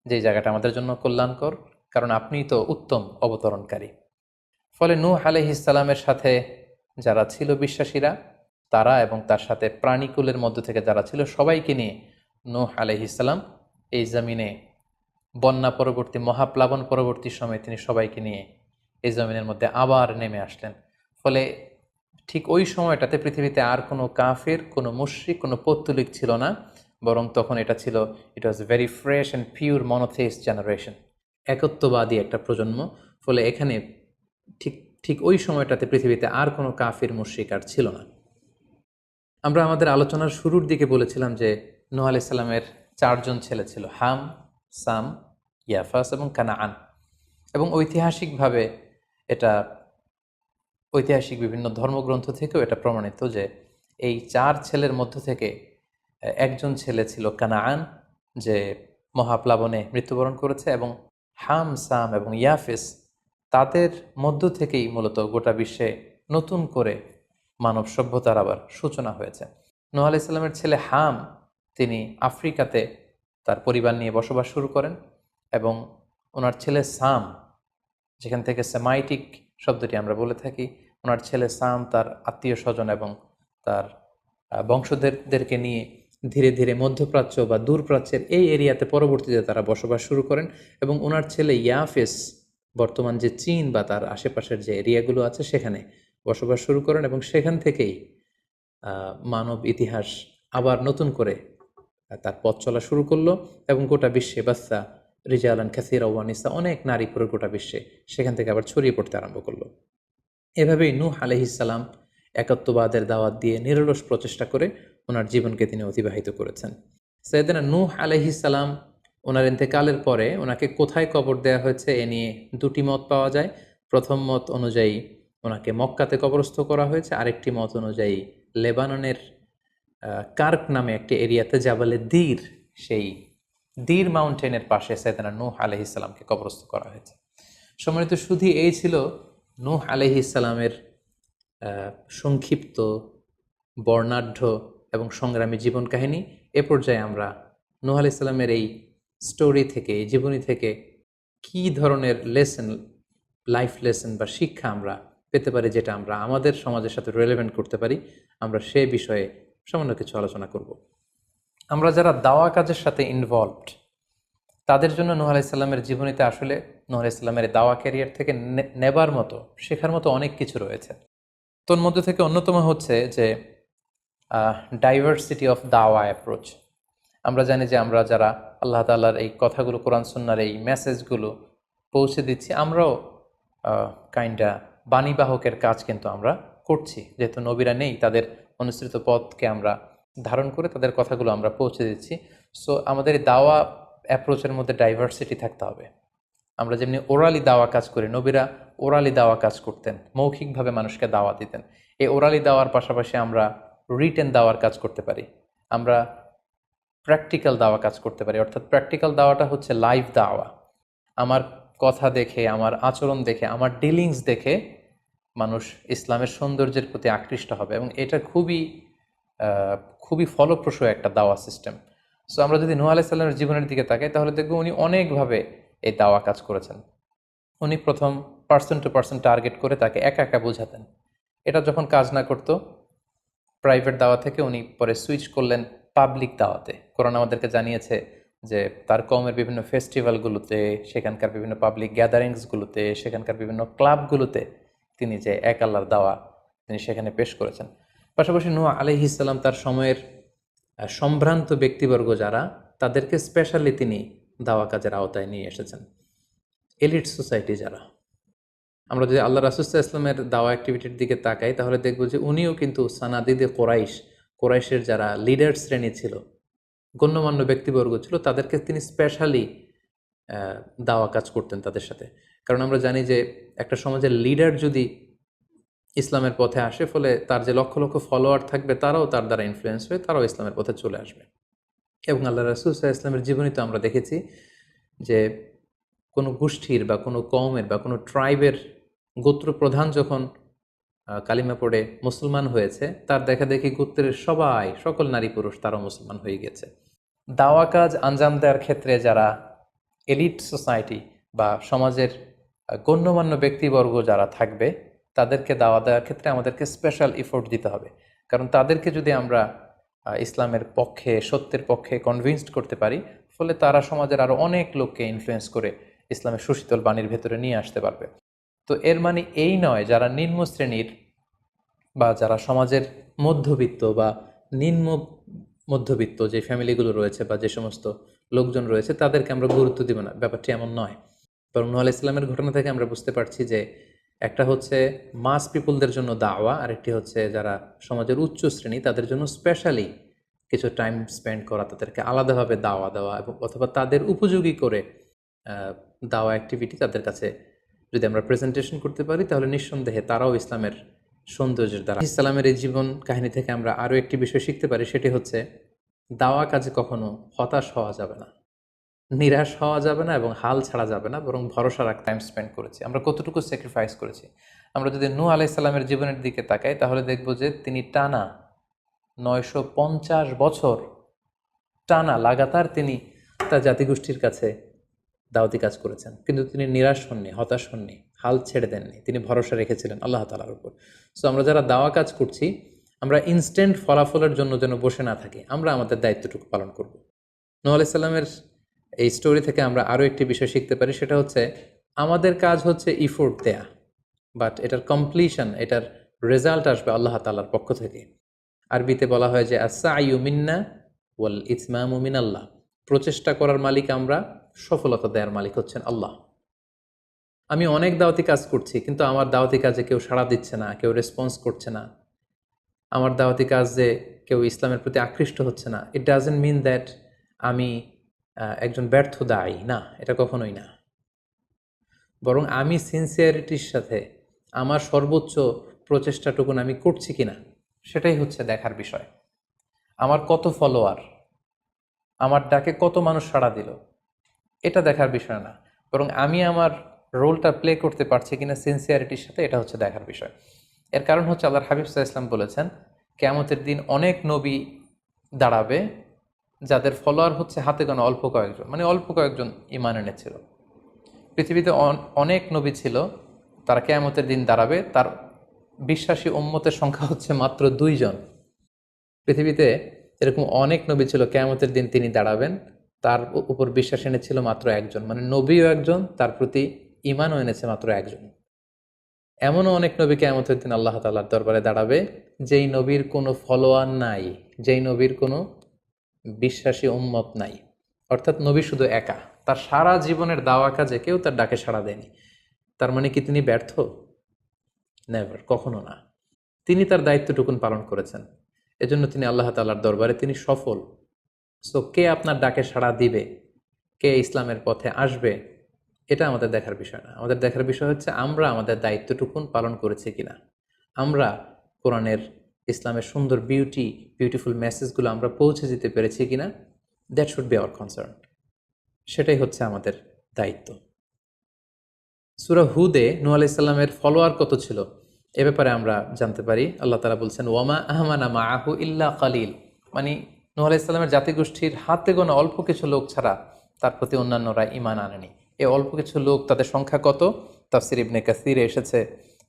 যে জায়গাটা আমাদের জন্য কল্যাণকর, কারণ আপনিই তো উত্তম অবতরণকারী। ফলে নূহ আলাইহিস সালামের সাথে যারা ছিল বিশ্বাসীরা, তারা এবং তার সাথে প্রাণীকুলের মধ্য থেকে যারা ছিল সবাইকে নিয়ে নূহ আলাইহিস সালাম এই জমিনে বন্যা পরবর্তী মহাপ্লাবন পরবর্তী সময়ে তিনি সবাইকে নিয়ে এই জমিনের মধ্যে আবার নেমে আসলেন। ফলে ঠিক ওই সময়টাতে পৃথিবীতে আর কোনো কাফের, কোনো মুশরিক, কোনো পৌত্তলিক ছিল না, বরং তখন এটা ছিল, it was very fresh and pure monotheist generation, একত্ববাদী একটা প্রজন্ম। ফলে এখানে ঠিক ঠিক ওই সময়টাতে পৃথিবীতে আর কোনো কাফির মুশরিক আর ছিল না। আমরা আমাদের আলোচনার শুরুর দিকে বলেছিলাম যে নূহ আলাইহিস সালামের 4 জন ছেলে ছিল, হাম, সাম, ইয়াফাস এবং কানাআন। এবং ঐতিহাসিকভাবে এটা ঐতিহাসিক বিভিন্ন ধর্মগ্রন্থ থেকেও এটা প্রমাণিত যে এই 4 ছেলের মধ্য থেকে একজন ছেলে ছিল কানাআন, যে মহাপ্লাবনে মৃত্যুবরণ করেছে। এবং হাম, সাম এবং ইয়াফেস, তাদের মধ্য থেকেই মূলত গোটা বিশ্বে নতুন করে মানব সভ্যতার আবার সূচনা হয়েছে। নূহ আলাইহিস সালামের ছেলে হাম, তিনি আফ্রিকাতে তার পরিবার নিয়ে বসবাস শুরু করেন। এবং ওনার ছেলে সাম, যেখান থেকে সেমাইটিক শব্দটি আমরা বলে থাকি, ওনার ছেলে সাম তার আত্মীয় স্বজন এবং তার বংশধরদেরকে নিয়ে ধীরে ধীরে মধ্যপ্রাচ্য বা দূরপ্রাচ্যের এই এরিয়াতে পরবর্তীতে তারা বসবাস শুরু করেন। এবং ওনার ছেলে ইয়াফেস বর্তমান যে চীন বা তার আশেপাশের যে এরিয়াগুলো আছে সেখানে বসবাস শুরু করেন। এবং সেখান থেকেই মানব ইতিহাস আবার নতুন করে তার পথ চলা শুরু করলো। এবং গোটা বিশ্বে বাচ্চা রিজালান কাসীরা ওয়া নিসা, অনেক নারী পুরো গোটা বিশ্বে সেখান থেকে আবার ছড়িয়ে পড়তে আরম্ভ করলো। এভাবেই নূহ আলাইহিস সালাম একত্ববাদের দাওয়াত দিয়ে নিরলস প্রচেষ্টা করে ওনার জীবনকে তিনি অতিবাহিত করেছেন। সাইয়েদনা নূহ আলাইহিস সালাম ওনার ইন্তেকালের পরে ওনাকে কোথায় কবর দেওয়া হয়েছে এ নিয়ে 2টি মত পাওয়া যায়। প্রথম মত অনুযায়ী ওনাকে মক্কাতে কবরস্থ করা হয়েছে, আরেকটি মত অনুযায়ী লেবাননের কার্ক নামে একটি এরিয়াতে জাবালে দীর, সেই দীর মাউন্টেনের পাশে সাইয়েদনা নূহ আলাইহিস সালামকে কবরস্থ করা হয়েছে। সম্মানিত সুধী, এই ছিল নূহ আলাইহিস সালামের সংক্ষিপ্ত, বর্ণাঢ্য এবং সংগ্রামী জীবন কাহিনী। এ পর্যায়ে আমরা নূহ আলাইহিস সালামের এই স্টোরি থেকে, এই জীবনী থেকে কী ধরনের লেসন, লাইফ লেসন বা শিক্ষা আমরা পেতে পারি, যেটা আমরা আমাদের সমাজের সাথে রিলেভেন্ট করতে পারি, আমরা সে বিষয়ে সামান্য কিছু আলোচনা করব। আমরা যারা দাওয়া কাজের সাথে ইনভলভড, তাদের জন্য নূহ আলাইহিস সালামের জীবনীতে আসলে নূহ আলাইহিস সালামের দাওয়া ক্যারিয়ার থেকে নেবার মতো, শেখার মতো অনেক কিছু রয়েছে। তোর মধ্যে থেকে অন্যতম হচ্ছে যে ডাইভার্সিটি অফ দাওয়া অ্যাপ্রোচ। আমরা জানি যে আমরা যারা আল্লাহ তাআলার এই কথাগুলো, কোরআন সুন্নাহর এই মেসেজগুলো পৌঁছে দিচ্ছি, আমরাও কাইন্ডা বাণীবাহকের কাজ কিন্তু আমরা করছি। যেহেতু নবীরা নেই, তাদের অনুসৃত পথকে আমরা ধারণ করে তাদের কথাগুলো আমরা পৌঁছে দিচ্ছি। সো আমাদের এই দাওয়া অ্যাপ্রোচের মধ্যে ডাইভার্সিটি থাকতে হবে। আমরা যেমনি ওরালি দাওয়া কাজ করি, নবীরা ওরালি দাওয়া কাজ করতেন, মৌখিকভাবে মানুষকে দাওয়া দিতেন। এই ওরালি দাওয়ার পাশাপাশি আমরা রিটেন দাওয়ার কাজ করতে পারি, আমরা প্র্যাকটিক্যাল দাওয়া কাজ করতে পারি। অর্থাৎ প্র্যাকটিক্যাল দাওয়াটা হচ্ছে লাইভ দাওয়া। আমার কথা দেখে, আমার আচরণ দেখে, আমার ডিলিংস দেখে মানুষ ইসলামের সৌন্দর্যের প্রতি আকৃষ্ট হবে, এবং এটা খুবই ফলপ্রসূ একটা দাওয়া সিস্টেম। সো আমরা যদি নূহ আলাইহিস সালামের জীবনের দিকে তাকাই, তাহলে দেখব উনি অনেকভাবে এই দাওয়া কাজ করেছেন। উনি প্রথম পার্সন টু পার্সন টার্গেট করে তাকে একা একা বোঝাতেন। এটা যখন কাজ না করতো, প্রাইভেট দাওয়া থেকে উনি পরে সুইচ করলেন পাবলিক দাওয়াতে। কোরআন আমাদেরকে জানিয়েছে যে তার কওমের বিভিন্ন ফেস্টিভ্যালগুলোতে, সেখানকার বিভিন্ন পাবলিক গ্যাদারিংসগুলোতে, সেখানকার বিভিন্ন ক্লাবগুলোতে তিনি যে এক আল্লাহর দাওয়া তিনি সেখানে পেশ করেছেন। পাশাপাশি নূহ আলাইহিস সালাম তার সময়ের সম্ভ্রান্ত ব্যক্তিবর্গ যারা, তাদেরকে স্পেশালি তিনি দাওয়া কাজের আওতায় নিয়ে এসেছেন। এলিট সোসাইটি যারা, আমরা যদি আল্লাহ রাসূল সাল্লাল্লাহু আলাইহি ওয়াসাল্লামের দাওয়া অ্যাক্টিভিটির দিকে তাকাই, তাহলে দেখব যে উনিও কিন্তু সানাদিদে কোরাইশের যারা লিডার শ্রেণী ছিল, গণ্যমান্য ব্যক্তিবর্গ ছিল, তাদেরকে তিনি স্পেশালি দাওয়া কাজ করতেন তাদের সাথে। কারণ আমরা জানি যে একটা সমাজের লিডার যদি ইসলামের পথে আসে, ফলে তার যে লক্ষ লক্ষ ফলোয়ার থাকবে তারাও তার দ্বারা ইনফ্লুয়েন্স হয়ে তারাও ইসলামের পথে চলে আসবে। এবং আল্লাহ রাসূল সাল্লাল্লাহু আলাইহি ওয়াসাল্লামের জীবনী তো আমরা দেখেছি যে কোনো গোষ্ঠীর বা কোনো কওমের বা কোনো ট্রাইবের গোত্র প্রধান যখন কালিমা পড়ে মুসলমান হয়েছে, তার দেখা দেখি গোত্রের সকল নারী পুরুষ তারাও মুসলমান হয়ে গেছে। দাওয়া কাজ আঞ্জাম দেওয়ার ক্ষেত্রে যারা এলিট সোসাইটি বা সমাজের গণ্যমান্য ব্যক্তিবর্গ যারা থাকবে, তাদেরকে দাওয়া দেওয়ার ক্ষেত্রে আমাদেরকে স্পেশাল এফোর্ট দিতে হবে। কারণ তাদেরকে যদি আমরা ইসলামের পক্ষে, সত্যের পক্ষে কনভিন্সড করতে পারি, ফলে তারা সমাজের আরও অনেক লোককে ইনফ্লুয়েন্স করে ইসলামের সুশীতল বাণীর ভেতরে নিয়ে আসতে পারবে। তো এর মানে এই নয় যারা নিম্ন শ্রেণীর বা যারা সমাজের মধ্যবিত্ত বা নিম্ন মধ্যবিত্ত যে ফ্যামিলিগুলো রয়েছে বা যে সমস্ত লোকজন রয়েছে, তাদেরকে আমরা গুরুত্ব দিব না, ব্যাপারটি এমন নয়। বরং নূহ আলাইহিস সালামের ঘটনা থেকে আমরা বুঝতে পারছি যে একটা হচ্ছে মাস পিপুলদের জন্য দাওয়া, আর একটি হচ্ছে যারা সমাজের উচ্চ শ্রেণী তাদের জন্য স্পেশালি কিছু টাইম স্পেন্ড করা, তাদেরকে আলাদাভাবে দাওয়া দেওয়া, এবং অথবা তাদের উপযোগী করে দাওয়া অ্যাক্টিভিটি তাদের কাছে যদি আমরা প্রেজেন্টেশন করতে পারি, তাহলে নিঃসন্দেহে তারাও ইসলামের সৌন্দর্যের দ্বারা। ইসলামের এই জীবন কাহিনী থেকে আমরা আরও একটি বিষয় শিখতে পারি, সেটি হচ্ছে দাওয়া কাজে কখনো হতাশ হওয়া যাবে না, নিরাশ হওয়া যাবে না, এবং হাল ছাড়া যাবে না, বরং ভরসা রাখ। টাইম স্পেন্ড করেছি আমরা, কতটুকু স্যাক্রিফাইস করেছি। আমরা যদি নূহ আলাইহিস সালামের জীবনের দিকে তাকাই, তাহলে দেখব যে তিনি টানা 950 বছর টানা লাগাতার তিনি তার জাতিগোষ্ঠীর কাছে দাওয়াতি কাজ করেছেন, কিন্তু তিনি নিরাশ হননি, হতাশ হননি, হাল ছেড়ে দেননি। তিনি ভরসা রেখেছিলেন আল্লাহ তাআলার উপর। সো আমরা যারা দাওয়া কাজ করছি, আমরা ইনস্ট্যান্ট ফলাফলের জন্য যেন বসে না থাকি, আমরা আমাদের দায়িত্বটুকু পালন করব। নূহ আলাইহিস সালামের এই স্টোরি থেকে আমরা আরও একটি বিষয় শিখতে পারি, সেটা হচ্ছে আমাদের কাজ হচ্ছে ইফোর্ট দেয়া, বাট এটার কমপ্লিশন, এটার রেজাল্ট আসবে আল্লাহ তাআলার পক্ষ থেকে। আরবিতে বলা হয় যে আস-সা'য়ু মিন্না ওয়াল ইতমামু মিনাল্লাহ, প্রচেষ্টা করার মালিক আমরা, সফলতা দেওয়ার মালিক হচ্ছেন আল্লাহ। আমি অনেক দাওয়াতি কাজ করছি, কিন্তু আমার দাওয়াতি কাজে কেউ সাড়া দিচ্ছে না, কেউ রেসপন্স করছে না, আমার দাওয়াতি কাজে কেউ ইসলামের প্রতি আকৃষ্ট হচ্ছে না, ইট ডাজন্ট মিন দ্যাট আমি একজন ব্যর্থ দায়ী, না, এটা কখনোই না। বরং আমি সিনসিয়ারিটির সাথে আমার সর্বোচ্চ প্রচেষ্টাটুকুন আমি করছি কিনা, সেটাই হচ্ছে দেখার বিষয়। আমার কত ফলোয়ার, আমার ডাকে কত মানুষ সাড়া দিল, এটা দেখার বিষয় না, বরং আমি আমার রোলটা প্লে করতে পারছি কিনা সিনসিয়ারিটির সাথে, এটা হচ্ছে দেখার বিষয়। এর কারণ হচ্ছে আল্লাহর হাবিব সাল্লাল্লাহু আলাইহি ওয়াসাল্লাম বলেছেন, কিয়ামতের দিন অনেক নবী দাঁড়াবে যাদের ফলোয়ার হচ্ছে হাতে গোনা অল্প কয়েকজন, মানে অল্প কয়েকজন ঈমান এনেছিল। পৃথিবীতে অনেক নবী ছিল, তারা কিয়ামতের দিন দাঁড়াবে, তার বিশ্বাসী উম্মতের সংখ্যা হচ্ছে মাত্র 2 জন। পৃথিবীতে এরকম অনেক নবী ছিল, কিয়ামতের দিন তিনি দাঁড়াবেন, তার উপর বিশ্বাস এনেছিল মাত্র 1 জন, মানে নবীও 1 জন, তার প্রতি ঈমানও এনেছে মাত্র 1 জন। এমনও অনেক নবী কিয়ামতের দিন আল্লাহ তাআলার দরবারে দাঁড়াবে, যেই নবীর কোনো ফলোয়ার নাই, যেই নবীর কোনো বিশ্বাসী উম্মত নাই, অর্থাৎ নবী শুধু একা, তার সারা জীবনের দাওয়া কাজে কেউ তার ডাকে সাড়া দেয়নি। তার মানে কি তিনি ব্যর্থ? নেভার, কখনো না। তিনি তার দায়িত্বটুকুন পালন করেছেন, এজন্য তিনি আল্লাহ তাআলার দরবারে তিনি সফল। সো কে আপনার ডাকে সাড়া দিবে, কে ইসলামের পথে আসবে, এটা আমাদের দেখার বিষয় না। আমাদের দেখার বিষয় হচ্ছে আমরা আমাদের দায়িত্বটুকুন পালন করেছি কিনা, আমরা কোরআনের, ইসলামের সুন্দর বিউটিফুল মেসেজগুলো আমরা পৌঁছে দিতে পেরেছি কিনা। That should be hour concern. সেটাই হচ্ছে আমাদের দায়িত্ব। সূরা হুদে নূহ আলাইহিস সালামের ফলোয়ার কত ছিল এ ব্যাপারে আমরা জানতে পারি। আল্লাহ তাআলা বলছেন, ওয়ামা আহমানা মাআহু ইল্লা কালিল, মানে নূহ আলাইহিস সালামের জাতিগোষ্ঠীর হাতে গোনা অল্প কিছু লোক ছাড়া তার প্রতি অন্যান্যরা ঈমান আনেনি। এই অল্প কিছু লোক, তাদের সংখ্যা কত? তাফসির ইবনে কাসিরে এসেছে,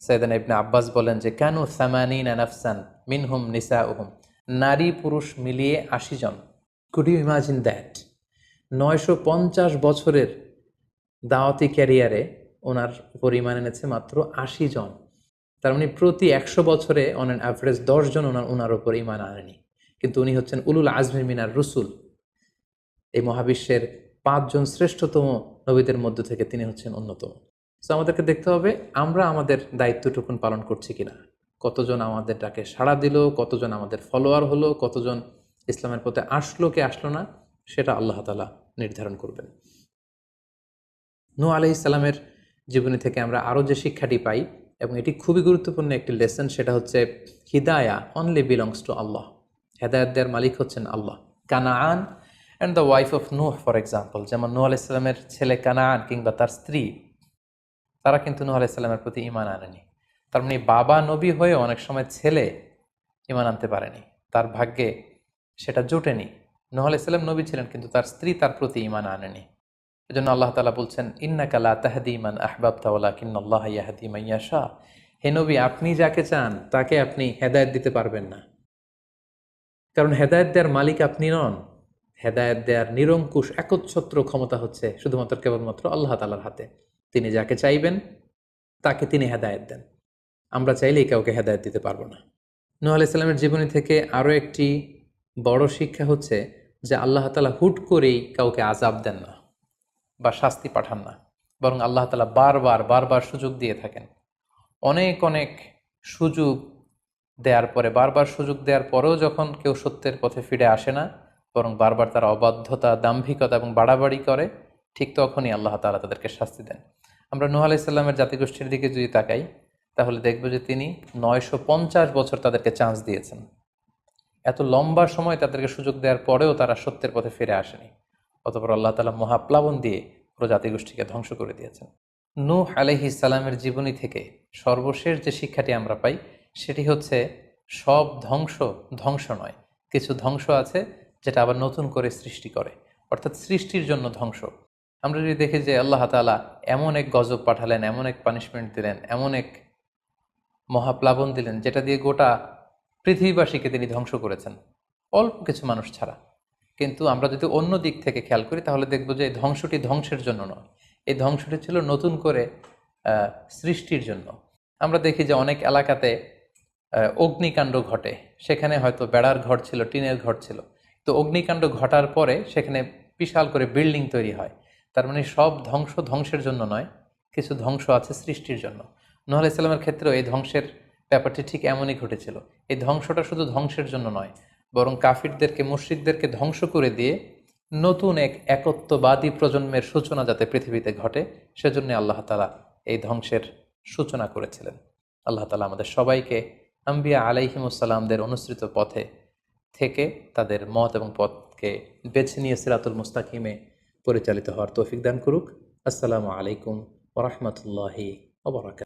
সাইয়েদনা ইবনে আব্বাস বলেন যে কানু সামানিনা নাফসান মিনহুম নিসাউহুম, নারী পুরুষ মিলিয়ে ৮০ জন। Could you imagine that? ৯৫০ বছরের দাওয়াতি ক্যারিয়ারে ওনার উপর ঈমান এনেছে মাত্র ৮০ জন। তার মানে প্রতি ১০০ বছরে অন অ্যান অ্যাভারেজ ১০ জন ওনার উপর ঈমান আনেনি। কিন্তু উনি হচ্ছেন উলুল আজমি মিনার রসুল, এই মহাবিশ্বের ৫ জন শ্রেষ্ঠতম নবীদের মধ্য থেকে তিনি হচ্ছেন অন্যতম। সো আমাদেরকে দেখতে হবে আমরা আমাদের দায়িত্বটুকুন পালন করছি কিনা। কতজন আমাদের ডাকে সাড়া দিল, কতজন আমাদের ফলোয়ার হলো, কতজন ইসলামের পথে আসলো কি আসলো না, সেটা আল্লাহ তাআলা নির্ধারণ করবেন। নূহ আলাইহিস সালামের জীবনী থেকে আমরা আরও যে শিক্ষাটি পাই, এবং এটি খুবই গুরুত্বপূর্ণ একটি লেসন, সেটা হচ্ছে হিদায়া অনলি বিলংস টু আল্লাহ। হেদায়েত দেওয়ার মালিক হচ্ছেন Allah. Canaan and the wife of Nuh for example, যেমন নূহ আলাইহিস সালামের ছেলে কানাআন কিংবা তার স্ত্রী, তারা কিন্তু নূহ আলাইহিস সালামের প্রতি ঈমান আনেনি। তার মানে বাবা নবী হয়ে অনেক সময় ছেলে ঈমান আনতে পারেনি, তার ভাগ্যে সেটা জোটেনি। নূহ আলাইহিস সালাম নবী ছিলেন, কিন্তু তার স্ত্রী তার প্রতি ঈমান আনেনি। এজন্য আল্লাহ তাআলা বলছেন, ইন্নাকা লা তাহদি মান আহবাবতা ওয়ালাকিন্নাল্লাহা ইয়াহদি মান ইয়াশা। হে নবী, আপনি যাকে চান তাকে আপনি হেদায়েত দিতে পারবেন না, কারণ হেদায়েত দেওয়ার মালিক আপনি নন। হেদায়েত দেওয়ার নিরঙ্কুশ একচ্ছত্র ক্ষমতা হচ্ছে শুধুমাত্র কেবলমাত্র আল্লাহ তাআলার হাতে। তিনি যাকে চাইবেন তাকে তিনি হেদায়েত দেন। আমরা চাইলেই কাউকে হেদায়েত দিতে পারবো না। নূহ আলাইহিস সালামের জীবনী থেকে আরও একটি বড় শিক্ষা হচ্ছে যে আল্লাহ তাআলা হুট করেই কাউকে আযাব দেন না বা শাস্তি পাঠান না, বরং আল্লাহ তাআলা বারবার সুযোগ দিয়ে থাকেন। অনেক সুযোগ দেওয়ার পরে, বারবার সুযোগ দেওয়ার পরেও যখন কেউ সত্যের পথে ফিরে আসে না, বরং বারবার তারা অবাধ্যতা, দাম্ভিকতা এবং বাড়াবাড়ি করে, ঠিক তখনই আল্লাহ তাআলা তাদেরকে শাস্তি দেন। আমরা নূহ আলাইহিস সালামের জাতিগোষ্ঠীর দিকে যদি তাকাই, তাহলে দেখব যে তিনি ৯৫০ বছর তাদেরকে চান্স দিয়েছেন। এত লম্বা সময় তাদেরকে সুযোগ দেওয়ার পরেও তারা সত্যের পথে ফিরে আসেনি। অতঃপর আল্লাহ তাআলা মহাপ্লাবন দিয়ে পুরো জাতিগোষ্ঠীকে ধ্বংস করে দিয়েছেন। নূহ আলাইহিস সালামের জীবনী থেকে সর্বশেষ যে শিক্ষাটি আমরা পাই, সেটি হচ্ছে সব ধ্বংস নয়। কিছু ধ্বংস আছে যেটা আবার নতুন করে সৃষ্টি করে, অর্থাৎ সৃষ্টির জন্য ধ্বংস। আমরা যদি দেখি যে আল্লাহ তাআলা এমন এক গজব পাঠালেন, এমন এক পানিশমেন্ট দিলেন, এমন এক মহাপ্লাবন দিলেন, যেটা দিয়ে গোটা পৃথিবীবাসীকে তিনি ধ্বংস করেছেন, অল্প কিছু মানুষ ছাড়া। কিন্তু আমরা যদি অন্য দিক থেকে খেয়াল করি, তাহলে দেখব যে এই ধ্বংসটি ধ্বংসের জন্য নয়, এই ধ্বংসটি ছিল নতুন করে সৃষ্টির জন্য। আমরা দেখি যে অনেক এলাকাতে অগ্নিকাণ্ড ঘটে, সেখানে হয়তো বেড়ার ঘর ছিল, টিনের ঘর ছিল, তো অগ্নিকাণ্ড ঘটার পরে সেখানে বিশাল করে বিল্ডিং তৈরি হয়। তার মানে সব ধ্বংসের জন্য নয়, কিছু ধ্বংস আছে সৃষ্টির জন্য। নূহ আলাইহিস সালামের ক্ষেত্রেও এই ধ্বংসের ব্যাপারটি ঠিক এমনই ঘটেছিল। এই ধ্বংসটা শুধু ধ্বংসের জন্য নয়, বরং কাফিরদেরকে, মুশরিকদেরকে ধ্বংস করে দিয়ে নতুন এক একত্ববাদী প্রজন্মের সূচনা যাতে পৃথিবীতে ঘটে, সেজন্য আল্লাহ তাআলা এই ধ্বংসের সূচনা করেছিলেন। আল্লাহ তাআলা আমাদের সবাইকে আম্বিয়া আলাইহিমুসসালামদের অনুসৃত পথে থেকে তাদের মত এবং পথকে বেছে নিয়ে সিরাতুল মুস্তাকিমে পরিচালিত হওয়ার তৌফিক দান করুক। আসসালামু আলাইকুম ওয়া রাহমাতুল্লাহি ওয়া বারাকাতুহু।